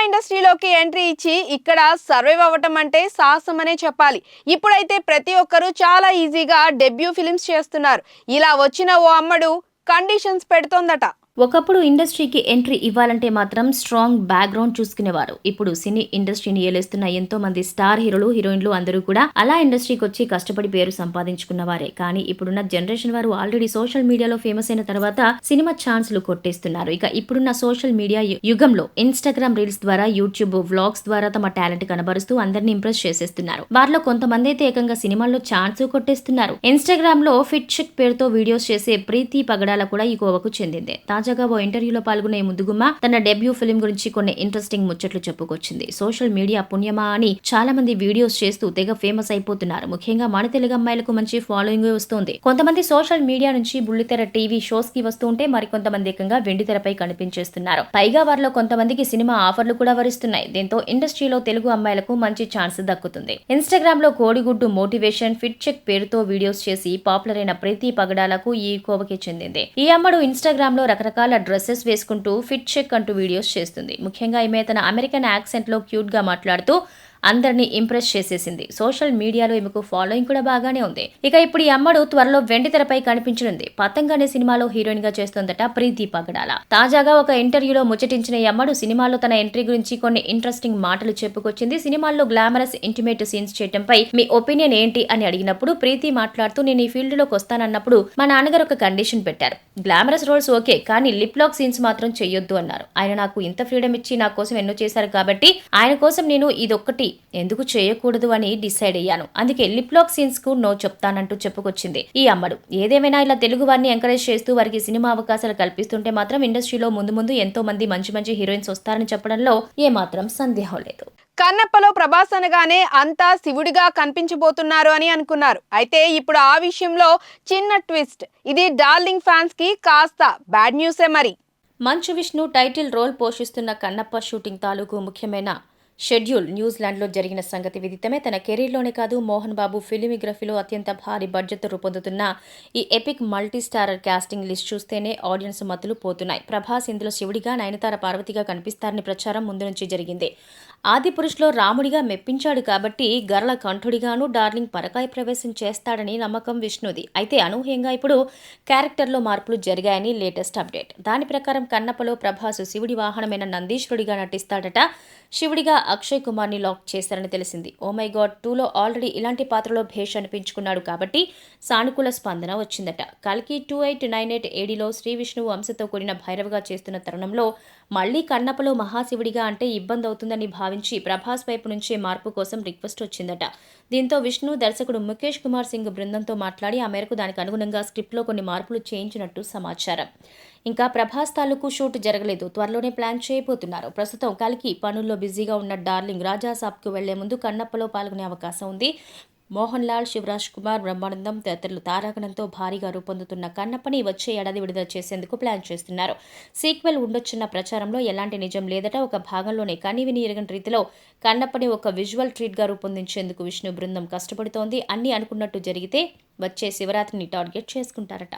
ఇండస్ట్రీలోకి ఎంట్రీ ఇచ్చి ఇక్కడ సర్వైవ్ అవ్వటం అంటే సాహసం అనే చెప్పాలి. ఇప్పుడైతే ప్రతి ఒక్కరూ చాలా ఈజీగా డెబ్యూ ఫిల్మ్స్ చేస్తున్నారు. ఇలా వచ్చిన ఓ అమ్మడు కండిషన్స్ పెడుతోందట. ఒకప్పుడు ఇండస్ట్రీకి ఎంట్రీ ఇవ్వాలంటే మాత్రం స్ట్రాంగ్ బ్యాక్గ్రౌండ్ చూసుకునేవారు. ఇప్పుడు సినీ ఇండస్ట్రీని ఏలేస్తున్న ఎంతో మంది స్టార్ హీరోలు, హీరోయిన్లు అందరూ కూడా అలా ఇండస్ట్రీకి వచ్చి కష్టపడి పేరు సంపాదించుకున్నవారే. కానీ ఇప్పుడున్న జనరేషన్ వారు ఆల్రెడీ సోషల్ మీడియాలో ఫేమస్ అయిన తర్వాత సినిమా ఛాన్స్లు కొట్టేస్తున్నారు. ఇక ఇప్పుడున్న సోషల్ మీడియా యుగంలో ఇన్స్టాగ్రామ్ రీల్స్ ద్వారా, యూట్యూబ్ వ్లాగ్స్ ద్వారా తమ టాలెంట్ కనబరుస్తూ అందరినీ ఇంప్రెస్ చేసేస్తున్నారు. వారిలో కొంతమంది అయితే ఏకంగా సినిమాల్లో ఛాన్స్ కొట్టేస్తున్నారు. ఇన్స్టాగ్రామ్ లో ఫిట్ చెక్ పేరుతో వీడియోస్ చేసే ప్రీతి పగడాల కూడా ఈ కోవకు చెందిందే. తాజాగా ఓ ఇంటర్వ్యూలో పాల్గొనే ముద్దుగుమ్మ తన డెబ్యూ ఫిల్మ్ గురించి కొన్ని ఇంట్రెస్టింగ్ ముచ్చట్లు చెప్పుకొచ్చింది. సోషల్ మీడియా పుణ్యమా అని చాలా మంది వీడియోస్ చేస్తూ తెగ ఫేమస్ అయిపోతున్నారు. ముఖ్యంగా మన తెలుగు అమ్మాయిలకు మంచి ఫాలోయింగ్ వస్తుంది. కొంతమంది సోషల్ మీడియా నుంచి బుల్లితెర టీవీ షోస్ కి వస్తూ ఉంటే మరికొంతమంది ఏకంగా వెండితెరపై కనిపించేస్తున్నారు. పైగా వారిలో కొంతమందికి సినిమా ఆఫర్లు కూడా వరిస్తున్నాయి. దీంతో ఇండస్ట్రీలో తెలుగు అమ్మాయిలకు మంచి ఛాన్స్ దక్కుతుంది. ఇన్స్టాగ్రామ్ లో కోడిగుడ్డు మోటివేషన్ ఫిట్ చెక్ పేరుతో వీడియోస్ చేసి పాపులర్ అయిన ప్రీతి పగడాలకు ఈ కోవకి చెందింది. ఈ అమ్మడు ఇన్స్టాగ్రామ్ లో రకరకాల డ్రెస్సెస్ వేసుకుంటూ ఫిట్ చెక్ అంటూ వీడియోస్ చేస్తుంది. ముఖ్యంగా ఈమె తన అమెరికన్ యాక్సెంట్ లో క్యూట్ గా మాట్లాడుతూ అందరినీ ఇంప్రెస్ చేసేసింది. సోషల్ మీడియాలో ఈమెకు ఫాలోయింగ్ కూడా బాగానే ఉంది. ఇక ఇప్పుడు ఈ అమ్మడు త్వరలో వెండి తెరపై కనిపించనుంది. పతంగ్ అనే సినిమాలో హీరోయిన్ గా చేస్తోందట ప్రీతి పగడాల. తాజాగా ఒక ఇంటర్వ్యూలో ముచ్చటించిన ఈ అమ్మడు సినిమాలో తన ఎంట్రీ గురించి కొన్ని ఇంట్రెస్టింగ్ మాటలు చెప్పుకొచ్చింది. సినిమాల్లో గ్లామరస్ ఇంటిమేట్ సీన్స్ చేయడంపై మీ ఒపీనియన్ ఏంటి అని అడిగినప్పుడు ప్రీతి మాట్లాడుతూ, నేను ఈ ఫీల్డ్ లోకి వస్తానన్నప్పుడు మా నాన్నగారు ఒక కండిషన్ పెట్టారు. గ్లామరస్ రోల్స్ ఓకే, కానీ లిప్ లాక్ సీన్స్ మాత్రం చెయ్యొద్దు అన్నారు. ఆయన నాకు ఇంత ఫ్రీడమ్ ఇచ్చి నా కోసం ఎన్నో చేశారు కాబట్టి ఆయన కోసం నేను ఇదొక్కటి ఎందుకు చేయకూడదు అని డిసైడ్ అయ్యాను. అందుకే లిప్ లాక్ సీన్స్ కు నో చెప్తానంటూ చెప్పుకొచ్చింది ఈ అమ్మడు. ఏదేమైనా ఇలా తెలుగు వారిని ఎంకరేజ్ చేస్తూ వారికి సినిమా అవకాశాలు కల్పిస్తుంటే మాత్రం ఇండస్ట్రీలో ముందు ముందు ఎంతో మంది మంచి మంచి హీరోయిన్స్ వస్తారని చెప్పడంలో ఏమాత్రం సందేహం లేదు. కన్నప్పలో ప్రభాస్ అనగానే అంతా శివుడిగా కనిపించబోతున్నారు అని అనుకున్నారు. అయితే ఇప్పుడు ఆ విషయంలో చిన్న ట్విస్ట్. ఇది డార్లింగ్ ఫ్యాన్స్ కి కాస్త బ్యాడ్ న్యూసే మరి. మంచు విష్ణు టైటిల్ రోల్ పోషిస్తున్న కన్నప్ప షూటింగ్ తాలూకు ముఖ్యమైన షెడ్యూల్ న్యూజిలాండ్లో జరిగిన సంగతి విదితమే. తన కెరీర్లోనే కాదు, మోహన్ బాబు ఫిలిమిగ్రఫీలో అత్యంత భారీ బడ్జెట్ రూపొందుతున్న ఈ epic multi starrer casting list చూస్తేనే ఆడియన్స్ మతులు పోతున్నాయి. ప్రభాస్ ఇందులో శివుడిగా, నయనతార పార్వతిగా కనిపిస్తారని ప్రచారం ముందు నుంచి జరిగింది. ఆదిపురుషులో రాముడిగా మెప్పించాడు కాబట్టి గరళ కంఠుడిగాను డార్లింగ్ పరకాయ ప్రవేశం చేస్తాడని నమ్మకం విష్ణుది. అయితే అనూహ్యంగా ఇప్పుడు క్యారెక్టర్లో మార్పులు జరిగాయని లేటెస్ట్ అప్డేట్. దాని ప్రకారం కన్నప్పలో ప్రభాస్ శివుడి వాహనమైన నందీశ్వరుడిగా నటిస్తాడట. శివుడిగా అక్షయ్ కుమార్ ని లాక్ చేశారని తెలిసింది. ఓ మై గాడ్ 2లో ఆల్రెడీ ఇలాంటి పాత్రలో భేష్ అనిపించుకున్నాడు కాబట్టి సానుకూల స్పందన వచ్చిందట. కల్కి 2898 ఏడీలో శ్రీ విష్ణువు అంశతో కూడిన భైరవగా చేస్తున్న తరుణంలో మళ్లీ కన్నప్పలో మహాశివుడిగా అంటే ఇబ్బంది అవుతుందని భావించి ప్రభాస్ వైపు నుంచే మార్పు కోసం రిక్వెస్ట్ వచ్చిందట. దీంతో విష్ణు దర్శకుడు ముఖేష్ కుమార్ సింగ్ బృందంతో మాట్లాడి ఆ మేరకు దానికి అనుగుణంగా స్క్రిప్ట్లో కొన్ని మార్పులు చేయించినట్టు సమాచారం. ఇంకా ప్రభాస్ తాలూకు షూట్ జరగలేదు, త్వరలోనే ప్లాన్ చేయబోతున్నారు. ప్రస్తుతం కల్కి పనుల్లో బిజీగా ఉన్న డార్లింగ్ రాజాసాబ్కు వెళ్లే ముందు కన్నప్పలో పాల్గొనే అవకాశం ఉంది. మోహన్ లాల్, శివరాజ్ కుమార్, బ్రహ్మానందం తదితరులు తారాగణంతో భారీగా రూపొందుతున్న కన్నప్పని వచ్చే ఏడాది విడుదల చేసేందుకు ప్లాన్ చేస్తున్నారు. సీక్వెల్ ఉండొచ్చున్న ప్రచారంలో ఎలాంటి నిజం లేదట. ఒక భాగంలోనే కనీవిని ఎరగని రీతిలో కన్నప్పని ఒక విజువల్ ట్రీట్గా రూపొందించేందుకు విష్ణు బృందం కష్టపడుతోంది. అన్నీ అనుకున్నట్టు జరిగితే వచ్చే శివరాత్రిని టార్గెట్ చేసుకుంటారట.